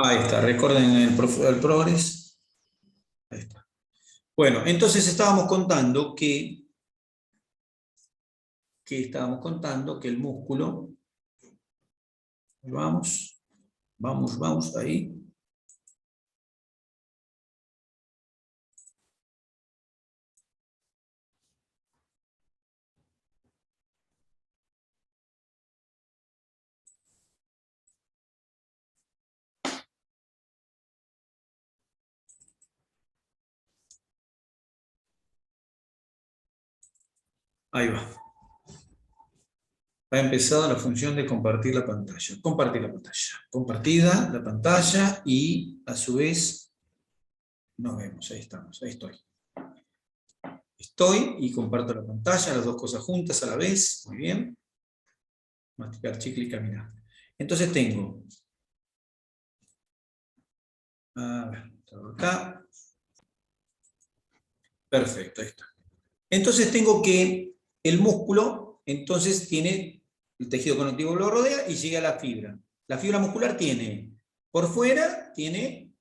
Ahí está, recuerden el progress. Ahí está. Bueno, entonces estábamos contando que el músculo, vamos, ahí. Ahí va. Ha empezado la función de compartir la pantalla. Compartir la pantalla. Compartida la pantalla y a su vez nos vemos. Ahí estamos, ahí estoy. Estoy y comparto la pantalla, las dos cosas juntas a la vez. Muy bien. Masticar chicle y caminar. Entonces tengo... A ver, acá. Perfecto, ahí está. Entonces tengo que el músculo, entonces tiene el tejido conectivo que lo rodea y llega a la fibra. La fibra muscular tiene, por fuera, tiene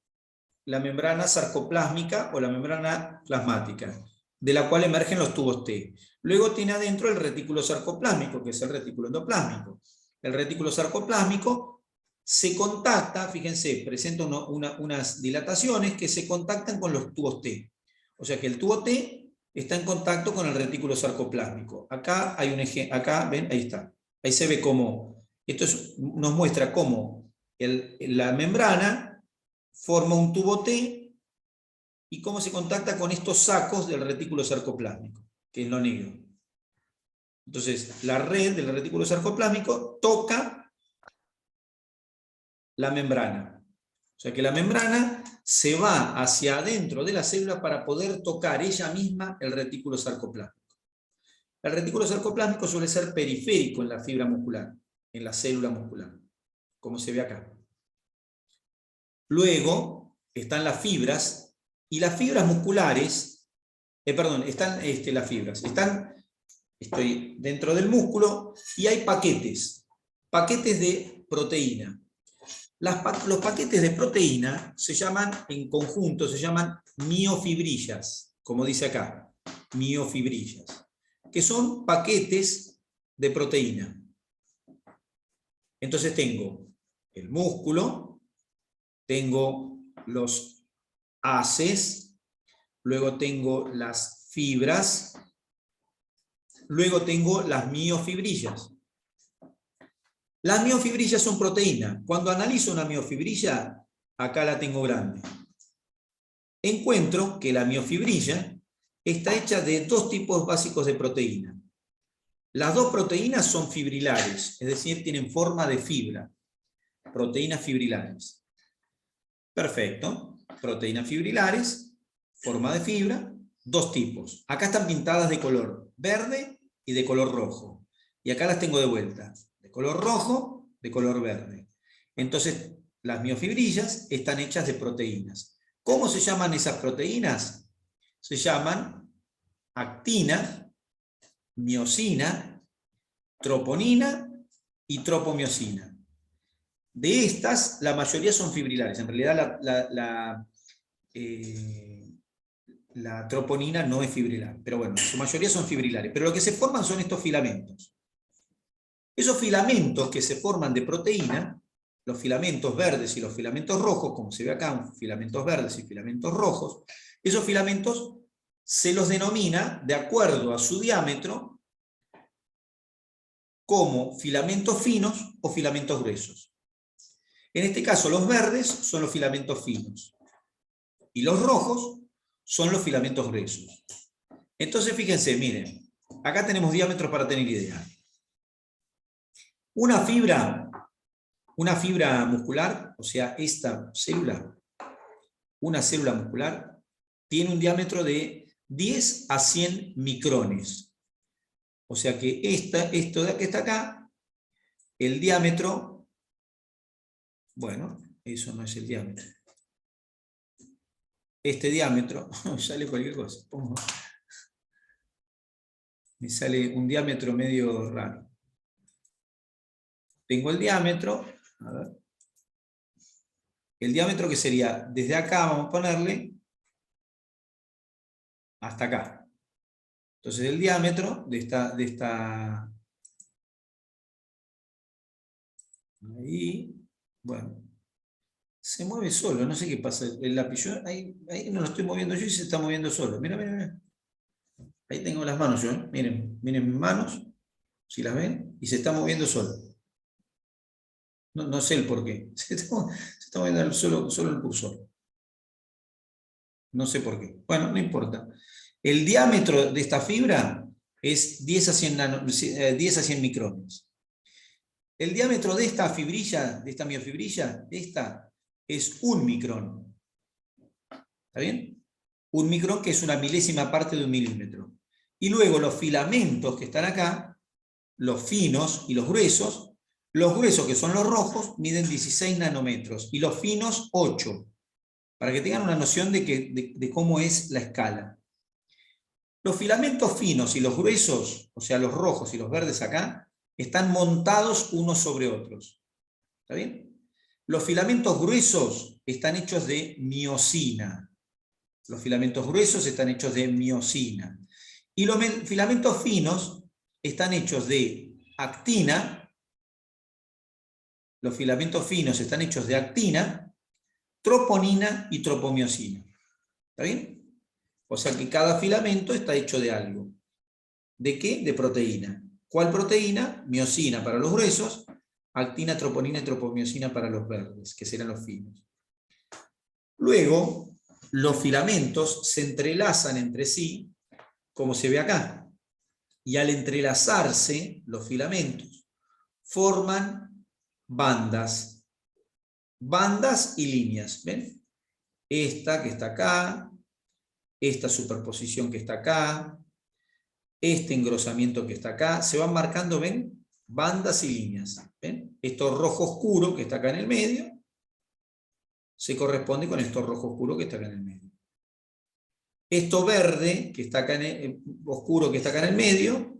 la membrana sarcoplásmica o la membrana plasmática, de la cual emergen los tubos T. Luego tiene adentro el retículo sarcoplásmico, que es el retículo endoplásmico. El retículo sarcoplásmico se contacta, fíjense, presenta unas dilataciones que se contactan con los tubos T. O sea que el tubo T está en contacto con el retículo sarcoplásmico. Acá hay un ejemplo, acá ven, ahí está. Ahí se ve cómo, nos muestra cómo la membrana forma un tubo T y cómo se contacta con estos sacos del retículo sarcoplásmico, que es lo negro. Entonces, la red del retículo sarcoplásmico toca la membrana. O sea que la membrana se va hacia adentro de la célula para poder tocar ella misma el retículo sarcoplásmico. El retículo sarcoplásmico suele ser periférico en la fibra muscular, en la célula muscular, como se ve acá. Luego están las fibras, y las fibras musculares, están las fibras, estoy dentro del músculo, y hay paquetes de proteína. Los paquetes de proteína se llaman, en conjunto, se llaman miofibrillas, como dice acá, miofibrillas, que son paquetes de proteína. Entonces tengo el músculo, tengo los haces, luego tengo las fibras, luego tengo las miofibrillas. Las miofibrillas son proteínas. Cuando analizo una miofibrilla, acá la tengo grande. Encuentro que la miofibrilla está hecha de dos tipos básicos de proteína. Las dos proteínas son fibrilares, es decir, tienen forma de fibra. Proteínas fibrilares. Perfecto. Proteínas fibrilares, forma de fibra, dos tipos. Acá están pintadas de color verde y de color rojo. Y acá las tengo de vuelta. De color rojo, de color verde. Entonces, las miofibrillas están hechas de proteínas. ¿Cómo se llaman esas proteínas? Se llaman actina, miosina, troponina y tropomiosina. De estas, la mayoría son fibrilares. En realidad, la troponina no es fibrilar, pero bueno, su mayoría son fibrilares. Pero lo que se forman son estos filamentos. Esos filamentos que se forman de proteína, los filamentos verdes y los filamentos rojos, como se ve acá, filamentos verdes y filamentos rojos, esos filamentos se los denomina, de acuerdo a su diámetro, como filamentos finos o filamentos gruesos. En este caso, los verdes son los filamentos finos y los rojos son los filamentos gruesos. Entonces, fíjense, miren, acá tenemos diámetros para tener idea. Una fibra muscular, o sea, esta célula, una célula muscular, tiene un diámetro de 10 a 100 micrones. O sea que esto de que está acá, el diámetro, bueno, eso no es el diámetro. Este diámetro, sale cualquier cosa, me sale un diámetro medio raro. Tengo el diámetro, a ver, El diámetro que sería, desde acá vamos a ponerle, hasta acá. Entonces el diámetro de esta ahí, bueno, se mueve solo, no sé qué pasa. El lápiz, ahí no lo estoy moviendo yo y se está moviendo solo. Mira, mira, mira. Ahí tengo las manos yo, miren, miren mis manos, si las ven, y se está moviendo solo. No sé el por qué. Se está moviendo solo el cursor. No sé por qué. Bueno, no importa. El diámetro de esta fibra es 10 a 100 micrones. El diámetro de esta fibrilla, de esta miofibrilla, esta es 1 micrón. ¿Está bien? 1 micrón, que es una milésima parte de 1 milímetro. Y luego los filamentos que están acá, los finos y los gruesos que son los rojos, miden 16 nanómetros y los finos 8, para que tengan una noción de cómo es la escala. Los filamentos finos y los gruesos, o sea, los rojos y los verdes acá, están montados unos sobre otros. ¿Está bien? Los filamentos gruesos están hechos de miosina. Los filamentos gruesos están hechos de miosina. Y los filamentos finos están hechos de actina. Los filamentos finos están hechos de actina, troponina y tropomiosina. ¿Está bien? O sea que cada filamento está hecho de algo. ¿De qué? De proteína. ¿Cuál proteína? Miosina para los gruesos, actina, troponina y tropomiosina para los verdes, que serán los finos. Luego, los filamentos se entrelazan entre sí, como se ve acá. Y al entrelazarse, los filamentos forman bandas y líneas. ¿Ven? Esta que está acá, esta superposición que está acá, este engrosamiento que está acá, se van marcando, ¿ven? Bandas y líneas. ¿Ven? Esto rojo oscuro que está acá en el medio, se corresponde con esto rojo oscuro que está acá en el medio. Esto verde, que está acá oscuro que está acá en el medio,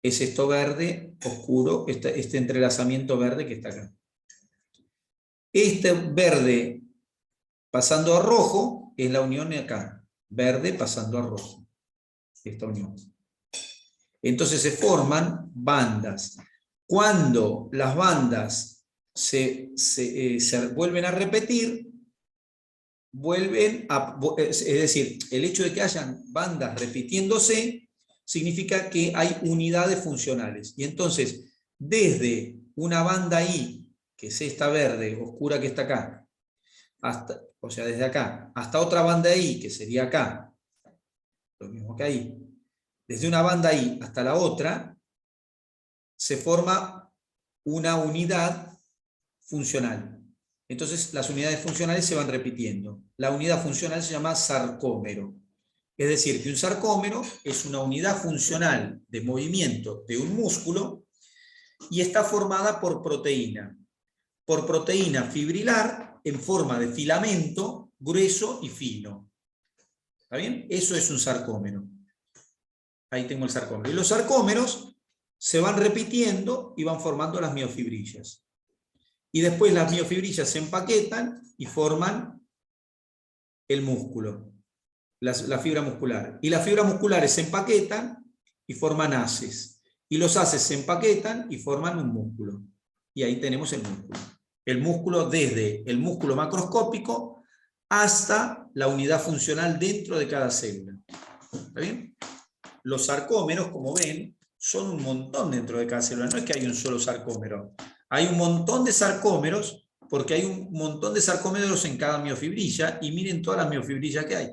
es esto verde oscuro, este entrelazamiento verde que está acá. Este verde pasando a rojo es la unión de acá. Verde pasando a rojo. Esta unión. Entonces se forman bandas. Cuando las bandas se vuelven a repetir, es decir, el hecho de que hayan bandas repitiéndose significa que hay unidades funcionales. Y entonces, desde una banda I, que es esta verde oscura que está acá, o sea, desde acá, hasta otra banda I, que sería acá, lo mismo que ahí, desde una banda I hasta la otra, se forma una unidad funcional. Entonces las unidades funcionales se van repitiendo. La unidad funcional se llama sarcómero. Es decir, que un sarcómero es una unidad funcional de movimiento de un músculo y está formada por proteína fibrilar en forma de filamento grueso y fino. ¿Está bien? Eso es un sarcómero. Ahí tengo el sarcómero. Y los sarcómeros se van repitiendo y van formando las miofibrillas. Y después las miofibrillas se empaquetan y forman el músculo, la fibra muscular. Y las fibras musculares se empaquetan y forman haces. Y los haces se empaquetan y forman un músculo. Y ahí tenemos el músculo. El músculo desde el músculo macroscópico hasta la unidad funcional dentro de cada célula. ¿Está bien? Los sarcómeros, como ven, son un montón dentro de cada célula. No es que hay un solo sarcómero. Hay un montón de sarcómeros porque hay un montón de sarcómeros en cada miofibrilla y miren todas las miofibrillas que hay.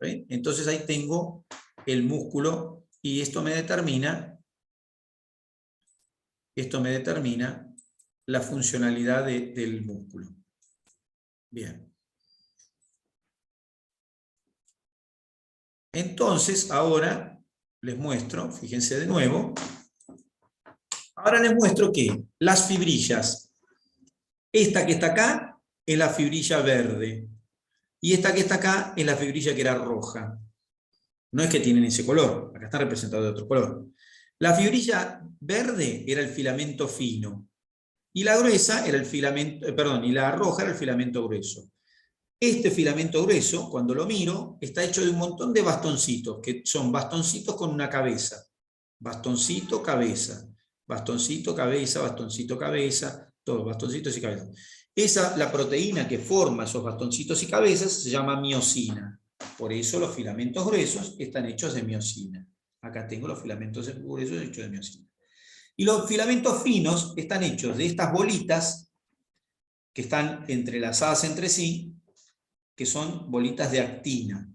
¿Ven? Entonces ahí tengo el músculo y esto me determina la funcionalidad del músculo. Bien. Entonces, ahora les muestro, fíjense de nuevo, ahora les muestro que las fibrillas, esta que está acá es la fibrilla verde, y esta que está acá es la fibrilla que era roja. No es que tienen ese color, acá está representado de otro color. La fibrilla verde era el filamento fino, Y la gruesa era el filamento, perdón, y la roja era el filamento grueso. Este filamento grueso, cuando lo miro, está hecho de un montón de bastoncitos, que son bastoncitos con una cabeza. Bastoncito, cabeza. Bastoncito, cabeza, bastoncito, cabeza. Todos bastoncitos y cabezas. La proteína que forma esos bastoncitos y cabezas se llama miosina. Por eso los filamentos gruesos están hechos de miosina. Acá tengo los filamentos gruesos hechos de miosina. Y los filamentos finos están hechos de estas bolitas que están entrelazadas entre sí, que son bolitas de actina.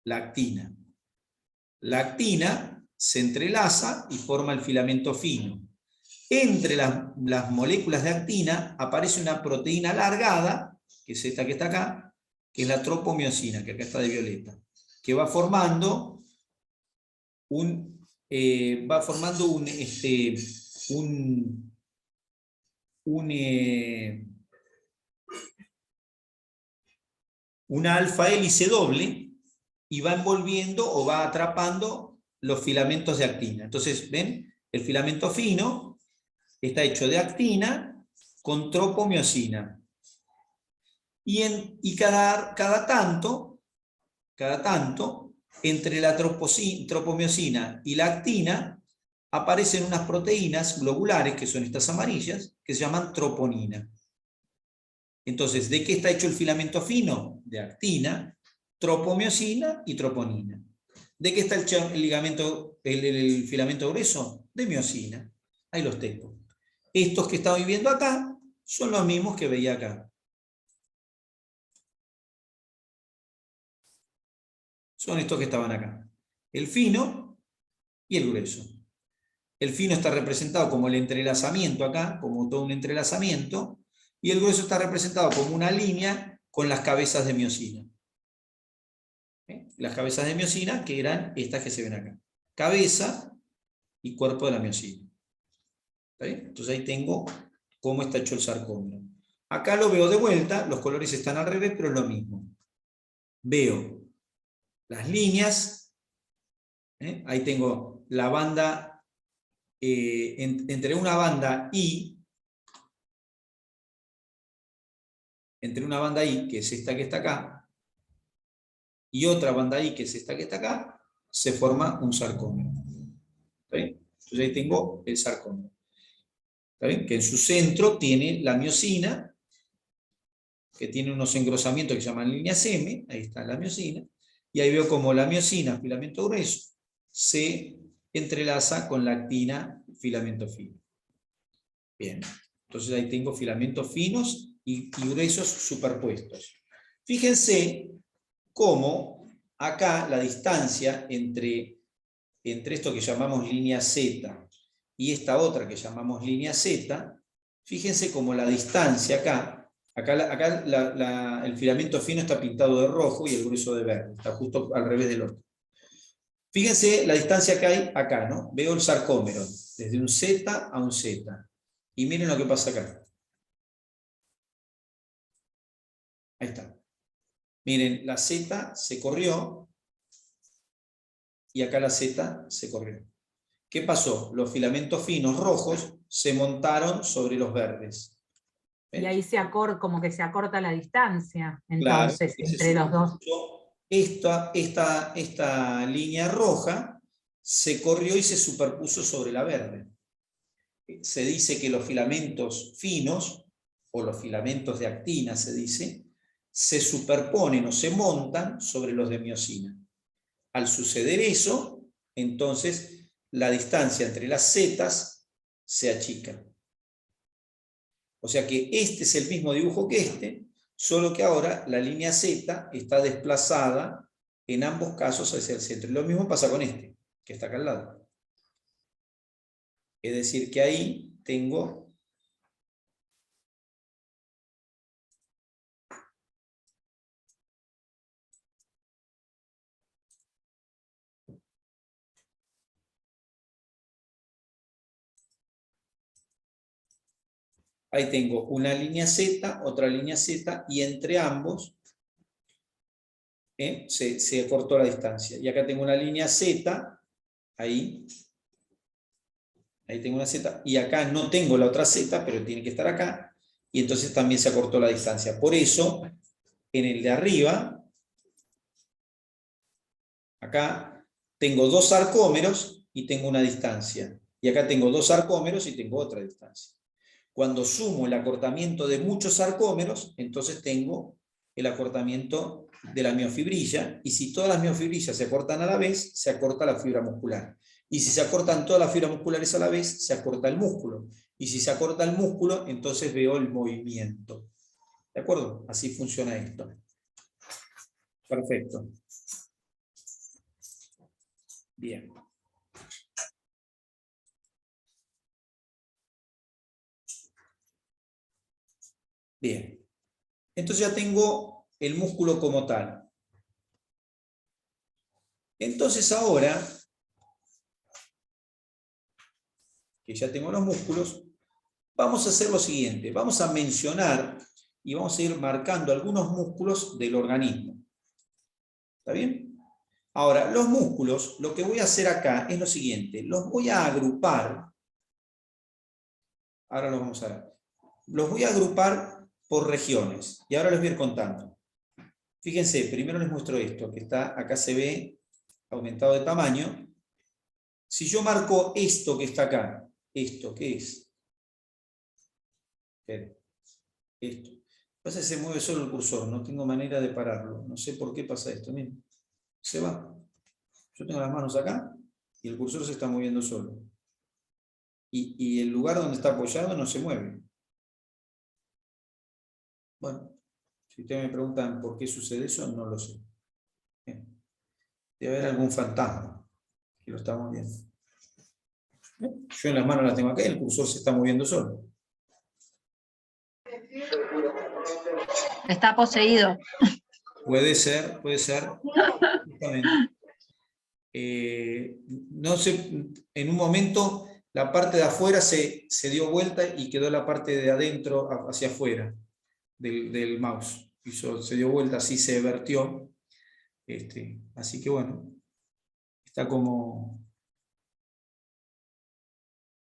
La actina. La actina se entrelaza y forma el filamento fino. Entre las moléculas de actina aparece una proteína alargada, que es esta que está acá, que es la tropomiosina, que acá está de violeta, que va formando una alfa hélice doble y va envolviendo o va atrapando los filamentos de actina. Entonces, ¿ven? El filamento fino está hecho de actina con tropomiosina. Y cada tanto, entre la tropomiosina y la actina, aparecen unas proteínas globulares, que son estas amarillas, que se llaman troponina. Entonces, ¿de qué está hecho el filamento fino? De actina, tropomiosina y troponina. ¿De qué está el filamento grueso? De miosina. Ahí los tengo. Estos que estaba viendo acá son los mismos que veía acá. Son estos que estaban acá. El fino y el grueso. El fino está representado como el entrelazamiento acá, como todo un entrelazamiento, y el grueso está representado como una línea con las cabezas de miosina. Las cabezas de miosina, que eran estas que se ven acá. Cabeza y cuerpo de la miosina. ¿Está bien? Entonces ahí tengo cómo está hecho el sarcómero. Acá lo veo de vuelta, los colores están al revés, pero es lo mismo. Veo las líneas, ahí tengo la banda, entre una banda I, que es esta que está acá, y otra banda I, que es esta que está acá, se forma un sarcómero. ¿Está bien? Entonces ahí tengo el sarcómero. ¿Está bien? Que en su centro tiene la miosina, que tiene unos engrosamientos que se llaman líneas M, ahí está la miosina, y ahí veo como la miosina, filamento grueso, se entrelaza con la actina, filamento fino. Bien, entonces ahí tengo filamentos finos y gruesos superpuestos. Fíjense cómo acá la distancia entre esto que llamamos línea Z y esta otra que llamamos línea Z, fíjense cómo la distancia acá el filamento fino está pintado de rojo y el grueso de verde, está justo al revés del otro. Fíjense la distancia que hay acá, ¿no? Veo el sarcómero, desde un Z a un Z. Y miren lo que pasa acá. Ahí está. Miren, la Z se corrió y acá la Z se corrió. ¿Qué pasó? Los filamentos finos rojos se montaron sobre los verdes. ¿Ven? Y ahí como que se acorta la distancia, entonces, claro, entre los dos. Esta línea roja se corrió y se superpuso sobre la verde. Se dice que los filamentos finos, o los filamentos de actina se dice, se superponen o se montan sobre los de miosina. Al suceder eso, entonces la distancia entre las zetas se achica. O sea que este es el mismo dibujo que este, solo que ahora la línea Z está desplazada en ambos casos hacia el centro. Y lo mismo pasa con este, que está acá al lado. Es decir, que ahí tengo una línea Z, otra línea Z, y entre ambos se cortó la distancia. Y acá tengo una línea Z, ahí, Ahí tengo una Z, y acá no tengo la otra Z, pero tiene que estar acá, y entonces también se acortó la distancia. Por eso, en el de arriba, acá tengo 2 arcómeros y tengo una distancia. Y acá tengo 2 arcómeros y tengo otra distancia. Cuando sumo el acortamiento de muchos arcómeros, entonces tengo el acortamiento de la miofibrilla, y si todas las miofibrillas se acortan a la vez, se acorta la fibra muscular. Y si se acortan todas las fibras musculares a la vez, se acorta el músculo. Y si se acorta el músculo, entonces veo el movimiento. ¿De acuerdo? Así funciona esto. Perfecto. Bien. Bien. Entonces ya tengo el músculo como tal. Entonces ahora, que ya tengo los músculos, vamos a hacer lo siguiente. Vamos a mencionar y vamos a ir marcando algunos músculos del organismo. ¿Está bien? Ahora, los músculos, lo que voy a hacer acá es lo siguiente. Los voy a agrupar. Ahora los vamos a ver. Los voy a agrupar por regiones. Y ahora les voy a ir contando. Fíjense, primero les muestro esto, que está, acá se ve aumentado de tamaño. Si yo marco esto que está acá, ¿esto qué es? Esto. Pasa que se mueve solo el cursor, no tengo manera de pararlo. No sé por qué pasa esto. Miren, se va. Yo tengo las manos acá y el cursor se está moviendo solo. Y el lugar donde está apoyado no se mueve. Bueno, si ustedes me preguntan por qué sucede eso, no lo sé. Bien. Debe haber algún fantasma que lo está moviendo. Yo en las manos las tengo acá y el cursor se está moviendo solo. Está poseído. Puede ser, justamente. No sé, en un momento la parte de afuera se dio vuelta y quedó la parte de adentro hacia afuera del mouse. Se dio vuelta, así se vertió. Así que bueno, está como,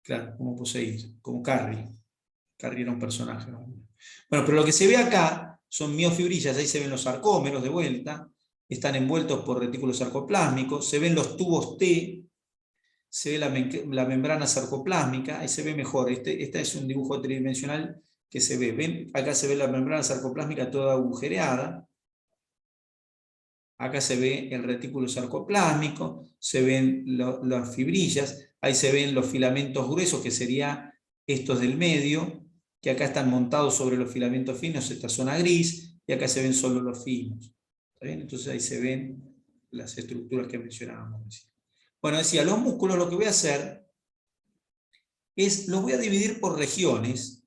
claro, como poseído, como Carrie. Carrie era un personaje, ¿no? Bueno, pero lo que se ve acá son miofibrillas, ahí se ven los sarcómeros de vuelta, están envueltos por retículos sarcoplásmicos, se ven los tubos T, se ve la membrana sarcoplásmica, ahí se ve mejor. Este es un dibujo tridimensional que se ve. ¿Ven? Acá se ve la membrana sarcoplásmica toda agujereada. Acá se ve el retículo sarcoplásmico, se ven las fibrillas, ahí se ven los filamentos gruesos, que serían estos del medio, que acá están montados sobre los filamentos finos, esta zona gris, y acá se ven solo los finos. ¿Está bien? Entonces ahí se ven las estructuras que mencionábamos. Bueno, decía, los músculos lo que voy a hacer es, los voy a dividir por regiones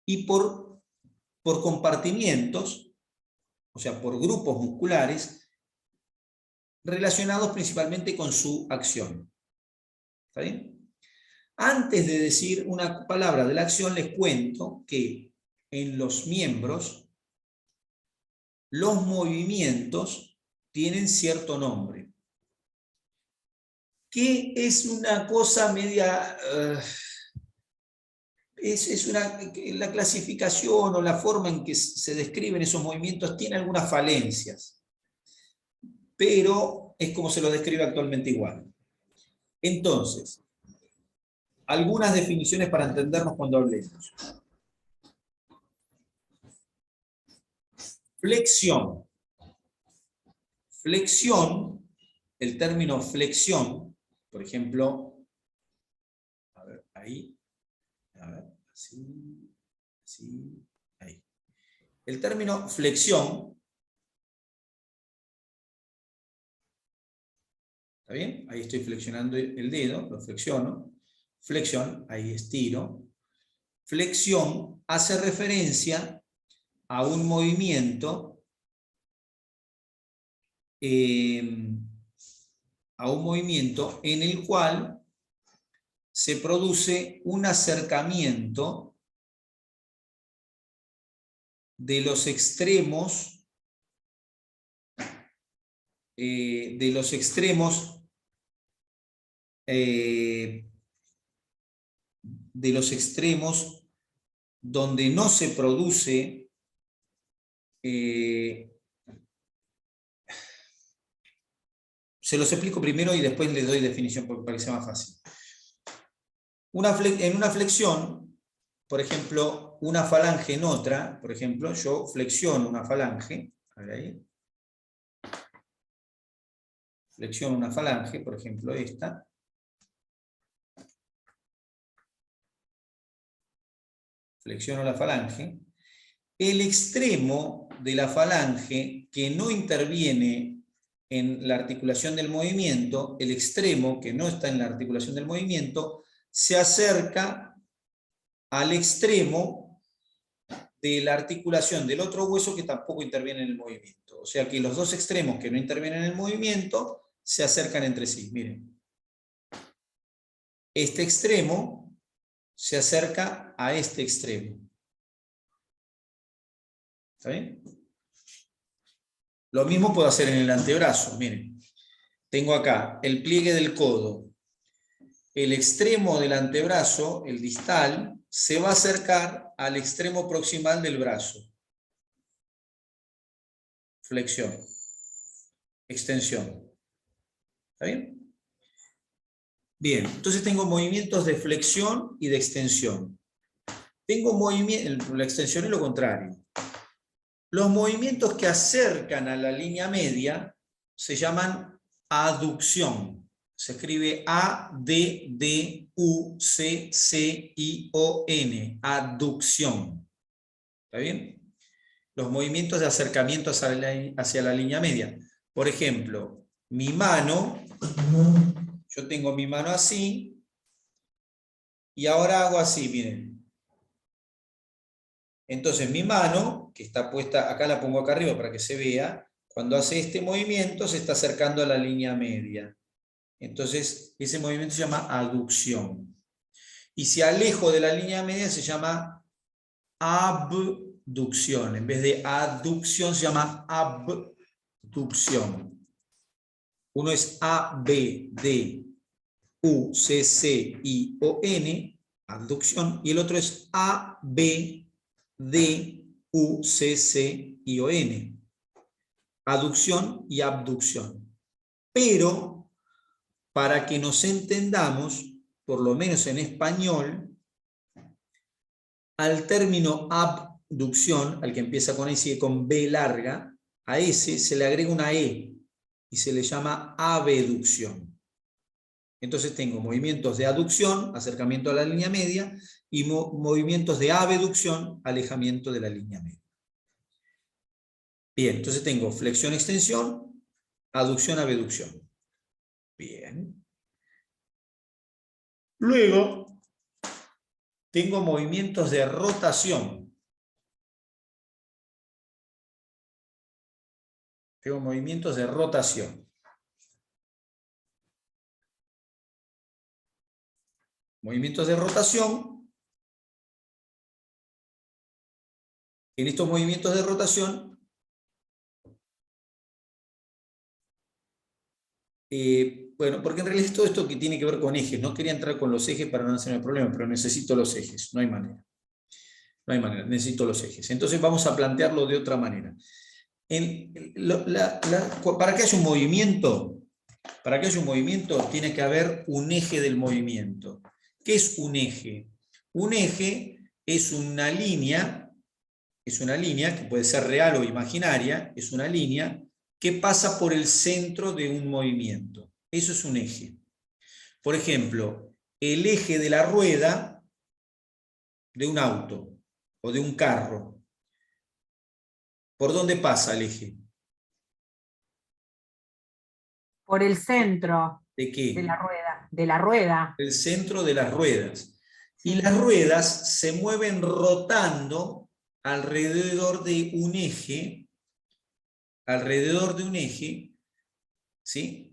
y por compartimientos, o sea, por grupos musculares, relacionados principalmente con su acción. ¿Está bien? Antes de decir una palabra de la acción, les cuento que en los miembros los movimientos tienen cierto nombre, que es una cosa media... la clasificación o la forma en que se describen esos movimientos tiene algunas falencias, pero es como se lo describe actualmente igual. Entonces, algunas definiciones para entendernos cuando hablemos. Flexión. Flexión, el término flexión, por ejemplo, a ver, ahí, a ver, así, así, ahí. El término flexión, ¿está bien? Ahí estoy flexionando el dedo, lo flexiono. Flexión, ahí estiro. Flexión hace referencia a un movimiento en el cual se produce un acercamiento de los extremos de los extremos donde no se produce se los explico primero y después les doy definición para que sea más fácil. En una flexión, por ejemplo, una falange en otra, por ejemplo, yo flexiono una falange, a ver ahí. Flexiono una falange, por ejemplo esta. Flexiono la falange. El extremo de la falange que no interviene en la articulación del movimiento, el extremo que no está en la articulación del movimiento, se acerca al extremo de la articulación del otro hueso que tampoco interviene en el movimiento. O sea que los dos extremos que no intervienen en el movimiento se acercan entre sí. Miren. Este extremo se acerca a este extremo. ¿Está bien? Lo mismo puedo hacer en el antebrazo. Miren. Tengo acá el pliegue del codo. El extremo del antebrazo, el distal, se va a acercar al extremo proximal del brazo. Flexión. Extensión. ¿Está bien? Bien, entonces tengo movimientos de flexión y de extensión. Tengo movimiento, la extensión es lo contrario. Los movimientos que acercan a la línea media se llaman aducción. Se escribe A-D-D-U-C-C-I-O-N. Aducción. ¿Está bien? Los movimientos de acercamiento hacia la línea media. Por ejemplo, mi mano, yo tengo mi mano así, y ahora hago así, miren. Entonces mi mano, que está puesta, acá la pongo acá arriba para que se vea, cuando hace este movimiento se está acercando a la línea media. Entonces ese movimiento se llama aducción. Y si alejo de la línea media se llama abducción. En vez de aducción se llama abducción. Uno es A-B-D-U-C-C-I-O-N, abducción, y el otro es A-B-D-U-C-C-I-O-N, aducción y abducción. Pero, para que nos entendamos, por lo menos en español, al término abducción, al que empieza con S y sigue con B larga, a ese se le agrega una E y se le llama abducción. Entonces tengo movimientos de aducción, acercamiento a la línea media, y movimientos de abducción, alejamiento de la línea media. Bien, entonces tengo flexión-extensión, aducción-abducción. Bien. Luego, tengo movimientos de rotación. Tengo movimientos de rotación. Movimientos de rotación. En estos movimientos de rotación, bueno, porque en realidad todo esto que tiene que ver con ejes, no quería entrar con los ejes para no hacerme problema, pero necesito los ejes, no hay manera. No hay manera, necesito los ejes. Entonces vamos a plantearlo de otra manera. Para que haya un movimiento, tiene que haber un eje del movimiento. ¿Qué es un eje? Un eje es una línea que puede ser real o imaginaria, es una línea que pasa por el centro de un movimiento. Eso es un eje. Por ejemplo, el eje de la rueda de un auto o de un carro. ¿Por dónde pasa el eje? Por el centro. ¿De qué? De la rueda. De la rueda. El centro de las ruedas. Sí. Y las ruedas se mueven rotando alrededor de un eje, ¿sí?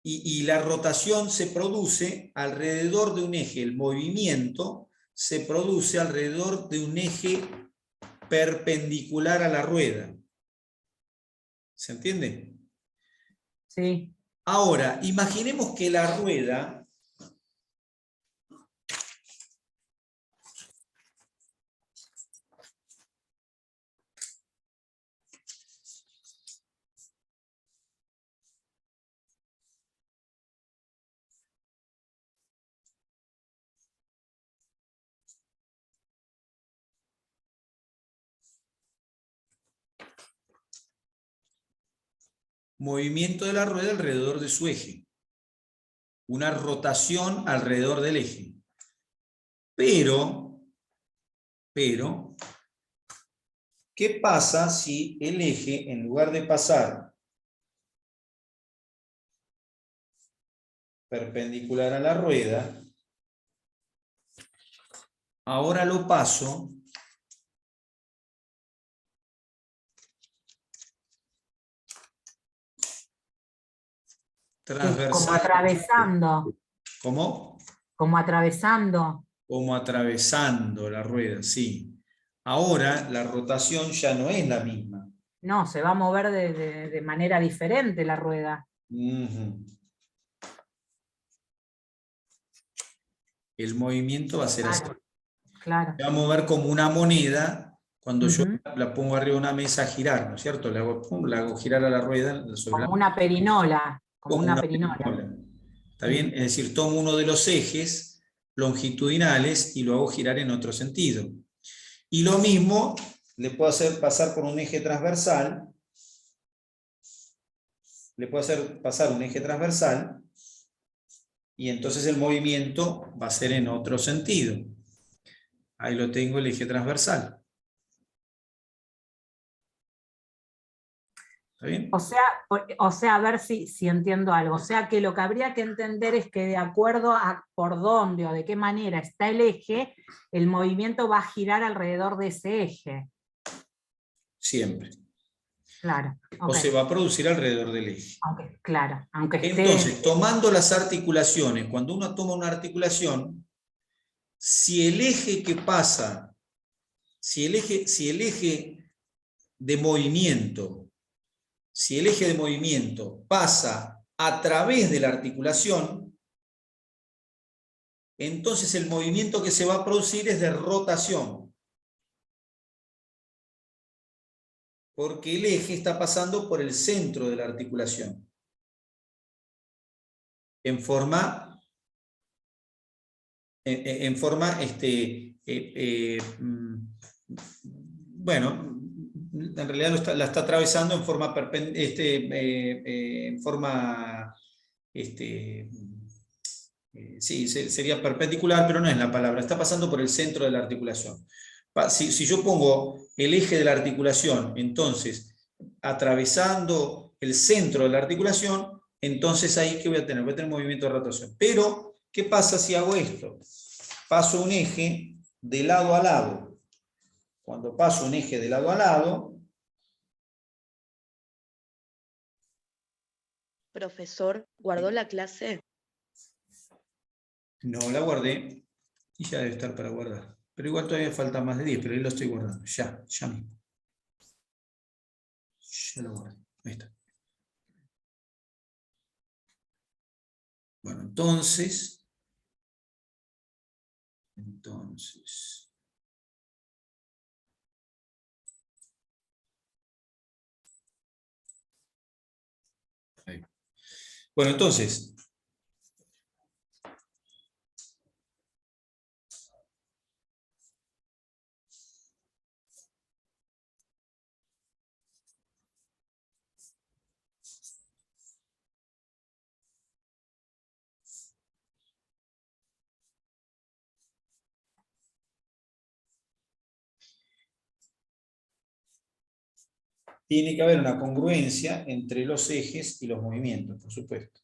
Y la rotación se produce alrededor de un eje, el movimiento se produce alrededor de un eje perpendicular a la rueda. ¿Se entiende? Sí. Ahora, imaginemos que la rueda movimiento de la rueda alrededor de su eje. Una rotación alrededor del eje. Pero, ¿qué pasa si el eje, en lugar de pasar perpendicular a la rueda, ahora lo paso transversal? Como atravesando. ¿Cómo? Como atravesando. Como atravesando la rueda, sí. Ahora la rotación ya no es la misma. No, se va a mover de manera diferente la rueda. El movimiento va a ser así. Claro. Se va a mover como una moneda cuando yo la pongo arriba de una mesa a girar, ¿no es cierto? La hago girar a la rueda. Como una perinola. Como una perinola. ¿Está bien? Es decir, tomo uno de los ejes longitudinales y lo hago girar en otro sentido. Y lo mismo le puedo hacer pasar por un eje transversal. Le puedo hacer pasar un eje transversal y entonces el movimiento va a ser en otro sentido. Ahí lo tengo, el eje transversal. ¿Está bien? O sea, a ver si entiendo algo. O sea, que lo que habría que entender es que de acuerdo a por dónde o de qué manera está el eje, el movimiento va a girar alrededor de ese eje. Siempre. Claro. O se va a producir alrededor del eje. Claro. Aunque entonces, tomando las articulaciones, cuando uno toma una articulación, si el eje que pasa, si el eje de movimiento pasa a través de la articulación, entonces el movimiento que se va a producir es de rotación. Porque el eje está pasando por el centro de la articulación. En forma bueno, en realidad la está atravesando en forma sí, sería perpendicular, pero no es la palabra, está pasando por el centro de la articulación. Si yo pongo el eje de la articulación, entonces, atravesando el centro de la articulación, entonces ahí, ¿qué voy a tener? Voy a tener movimiento de rotación. Pero, ¿qué pasa si hago esto? Paso un eje de lado a lado. Cuando paso un eje de lado a lado... Profesor, ¿guardó la clase? No la guardé y ya debe estar para guardar. Pero igual todavía falta más de 10, pero ahí lo estoy guardando. Ya mismo. Ya lo guardé. Ahí está. Bueno, entonces. Ahí. Bueno, entonces. Tiene que haber una congruencia entre los ejes y los movimientos, por supuesto.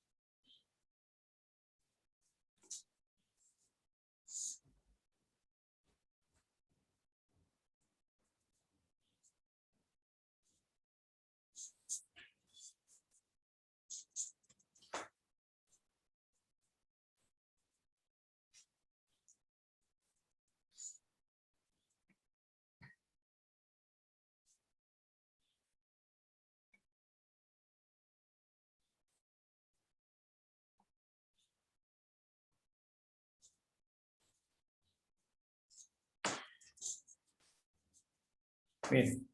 Bien.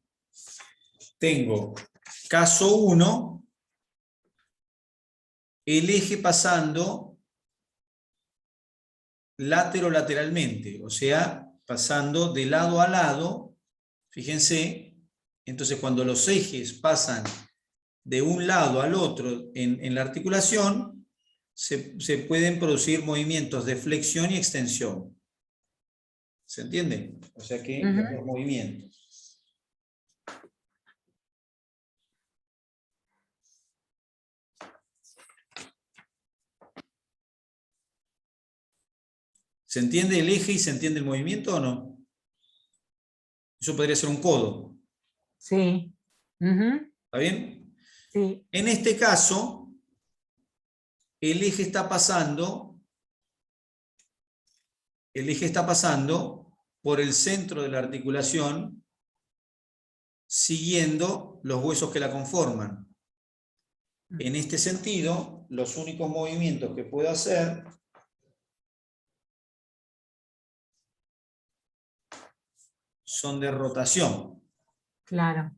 Tengo caso 1, el eje pasando lateralmente, o sea, pasando de lado a lado. Fíjense, entonces cuando los ejes pasan de un lado al otro en la articulación, se pueden producir movimientos de flexión y extensión. ¿Se entiende? O sea que los dos movimientos. ¿Se entiende el eje y se entiende el movimiento o no? Eso podría ser un codo. Sí. ¿Está bien? Sí. En este caso, el eje está pasando por el centro de la articulación, siguiendo los huesos que la conforman. En este sentido, los únicos movimientos que puedo hacer son de rotación. Claro.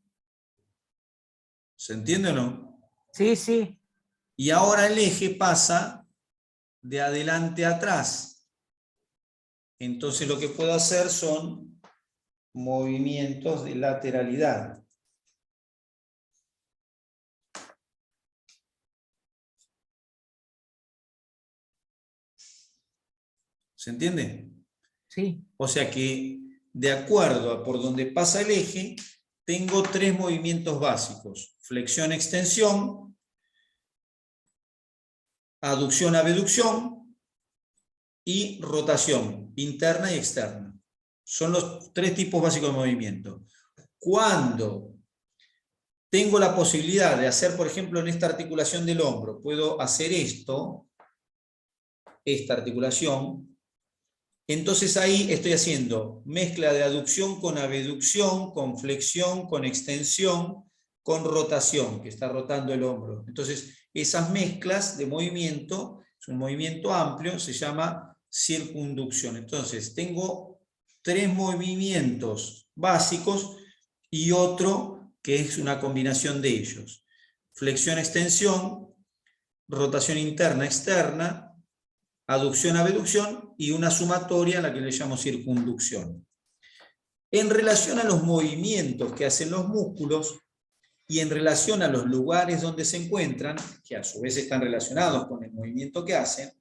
¿Se entiende o no? Sí, sí. Y ahora el eje pasa de adelante a atrás. Entonces lo que puedo hacer son movimientos de lateralidad. ¿Se entiende? Sí. O sea que, de acuerdo a por donde pasa el eje, tengo tres movimientos básicos: flexión-extensión, aducción-abducción y rotación interna y externa. Son los tres tipos básicos de movimiento. Cuando tengo la posibilidad de hacer, por ejemplo, en esta articulación del hombro, puedo hacer esta articulación, entonces ahí estoy haciendo mezcla de aducción con abducción, con flexión, con extensión, con rotación, que está rotando el hombro. Entonces, esas mezclas de movimiento, es un movimiento amplio, se llama circunducción. Entonces, tengo tres movimientos básicos y otro que es una combinación de ellos: flexión-extensión, rotación interna-externa, aducción-abducción y una sumatoria a la que le llamo circunducción. En relación a los movimientos que hacen los músculos y en relación a los lugares donde se encuentran, que a su vez están relacionados con el movimiento que hacen,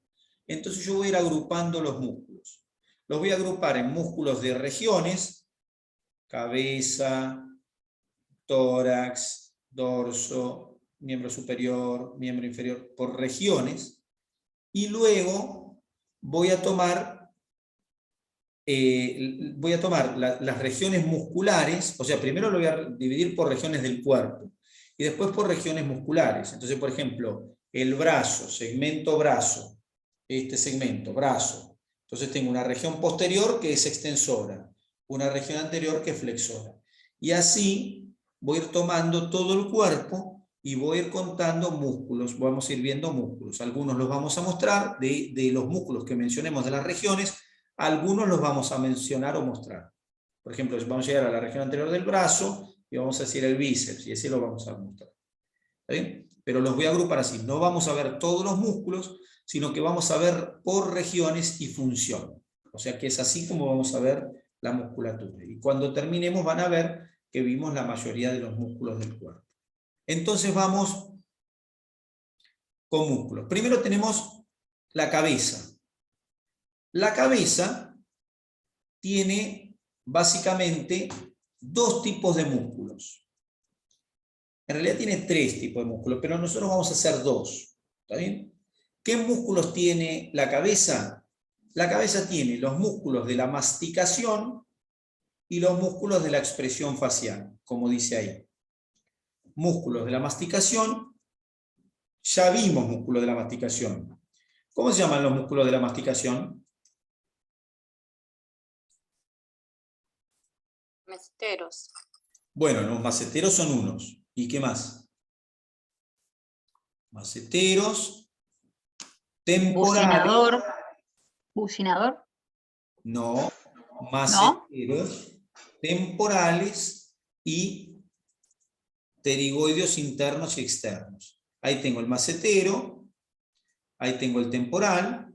entonces yo voy a ir agrupando los músculos. Los voy a agrupar en músculos de regiones: cabeza, tórax, dorso, miembro superior, miembro inferior, por regiones. Y luego voy a tomar las regiones musculares, o sea, primero lo voy a dividir por regiones del cuerpo y después por regiones musculares. Entonces, por ejemplo, el brazo, segmento brazo, este segmento, brazo. Entonces tengo una región posterior que es extensora, una región anterior que es flexora. Y así voy a ir tomando todo el cuerpo y voy a ir contando músculos, vamos a ir viendo músculos. Algunos los vamos a mostrar, de los músculos que mencionemos de las regiones, algunos los vamos a mencionar o mostrar. Por ejemplo, vamos a llegar a la región anterior del brazo y vamos a decir el bíceps, y ese lo vamos a mostrar. ¿Está bien? Pero los voy a agrupar así. No vamos a ver todos los músculos, sino que vamos a ver por regiones y función. O sea que es así como vamos a ver la musculatura. Y cuando terminemos van a ver que vimos la mayoría de los músculos del cuerpo. Entonces vamos con músculos. Primero tenemos la cabeza. La cabeza tiene básicamente dos tipos de músculos. En realidad tiene tres tipos de músculos, pero nosotros vamos a hacer dos. ¿Está bien? ¿Qué músculos tiene la cabeza? La cabeza tiene los músculos de la masticación y los músculos de la expresión facial, como dice ahí. Músculos de la masticación, ya vimos músculos de la masticación. ¿Cómo se llaman los músculos de la masticación? Maceteros. Bueno, los maceteros son unos. ¿Y qué más? Maceteros, temporales. Bucinador. Bucinador. No, maceteros, temporales y pterigoideos internos y externos. Ahí tengo el macetero, ahí tengo el temporal,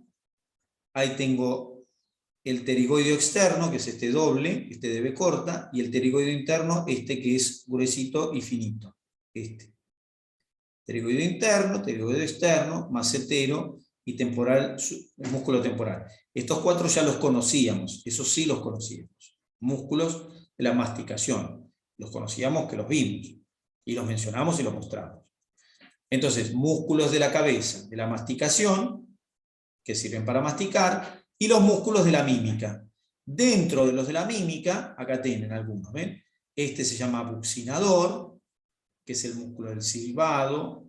ahí tengo el pterigoideo externo, que es este doble, este de B corta, y el pterigoideo interno, este que es gruesito y finito, este. Pterigoideo interno, pterigoideo externo, macetero y temporal, el músculo temporal. Estos 4 ya los conocíamos, esos sí los conocíamos. Músculos de la masticación. Los conocíamos, que los vimos. Y los mencionamos y los mostramos. Entonces, músculos de la cabeza, de la masticación, que sirven para masticar, y los músculos de la mímica. Dentro de los de la mímica, acá tienen algunos, ¿ven? Este se llama buccinador, que es el músculo del silbado,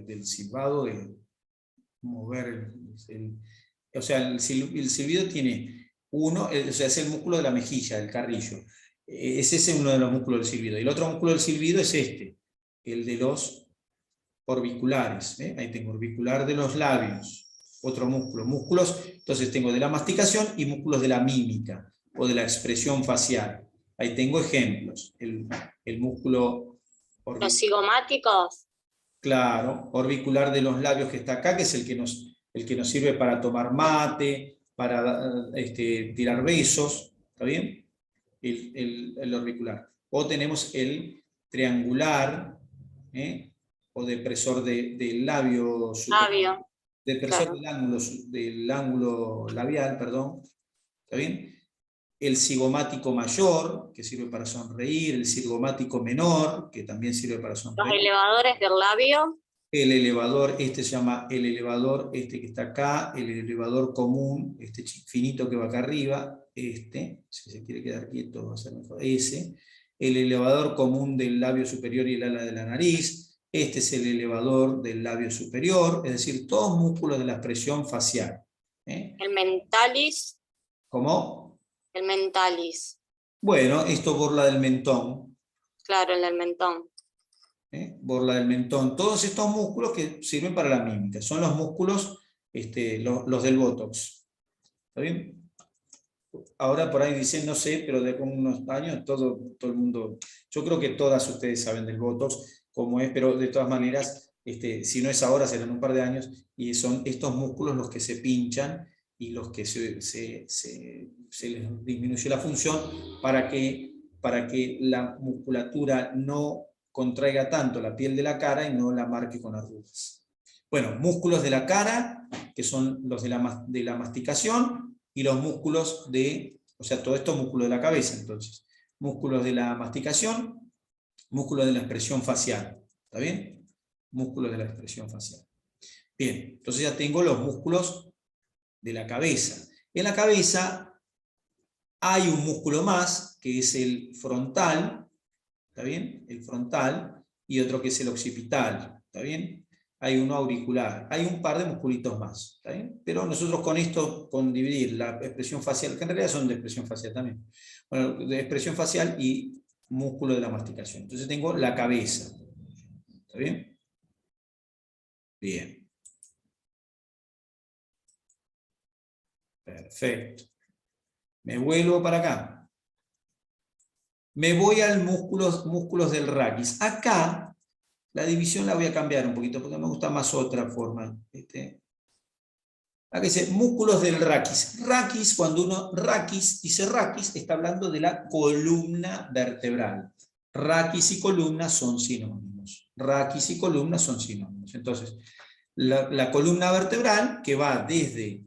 del silbado, de mover o sea, el silbido tiene uno, o sea, es el músculo de la mejilla, del carrillo. Es ese uno de los músculos del silbido. Y el otro músculo del silbido es este, el de los orbiculares. Ahí tengo orbicular de los labios. Otro músculo. Músculos, entonces tengo de la masticación y músculos de la mímica, o de la expresión facial. Ahí tengo ejemplos. El músculo orbicular. Los cigomáticos. Claro, orbicular de los labios que está acá, que es el que nos sirve para tomar mate, para tirar besos, ¿está bien? El orbicular. O tenemos el triangular, o depresor del labio superior. Labio. Depresor Claro. del ángulo labial, perdón, ¿está bien? El cigomático mayor, que sirve para sonreír, el cigomático menor, que también sirve para Los sonreír. elevadores del labio. El elevador, este se llama el elevador, este que está acá, el elevador común, este finito que va acá arriba, si se quiere quedar quieto va a ser mejor, ese. El elevador común del labio superior y el ala de la nariz, este es el elevador del labio superior, es decir, todos músculos de la expresión facial. El mentalis. ¿Cómo? El mentalis. Bueno, esto borla del mentón. Claro, el del mentón. Borla del mentón. Todos estos músculos que sirven para la mímica. Son los músculos, los del Botox. ¿Está bien? Ahora por ahí dicen, no sé, pero de unos años todo el mundo, yo creo que todas ustedes saben del Botox, cómo es, pero de todas maneras, si no es ahora, será en un par de años, y son estos músculos los que se pinchan y los que se les disminuye la función para que la musculatura no contraiga tanto la piel de la cara y no la marque con arrugas. Bueno, músculos de la cara, que son los de la masticación, y los músculos o sea, todo esto es músculo de la cabeza, entonces. Músculos de la masticación, músculos de la expresión facial. ¿Está bien? Músculos de la expresión facial. Bien, entonces ya tengo los músculos de la cabeza. En la cabeza hay un músculo más, que es el frontal, ¿está bien? El frontal, y otro que es el occipital, ¿está bien? Hay uno auricular, hay un par de musculitos más, ¿está bien? Pero nosotros con esto, con dividir la expresión facial, que en realidad son de expresión facial también, bueno, de expresión facial y músculo de la masticación. Entonces tengo la cabeza, ¿está bien? Bien. Perfecto. Me vuelvo para acá. Me voy al músculos del raquis. Acá, la división la voy a cambiar un poquito, porque me gusta más otra forma. Acá dice músculos del raquis. Raquis, cuando uno dice raquis, está hablando de la columna vertebral. Raquis y columna son sinónimos. Raquis y columna son sinónimos. Entonces, la columna vertebral, que va desde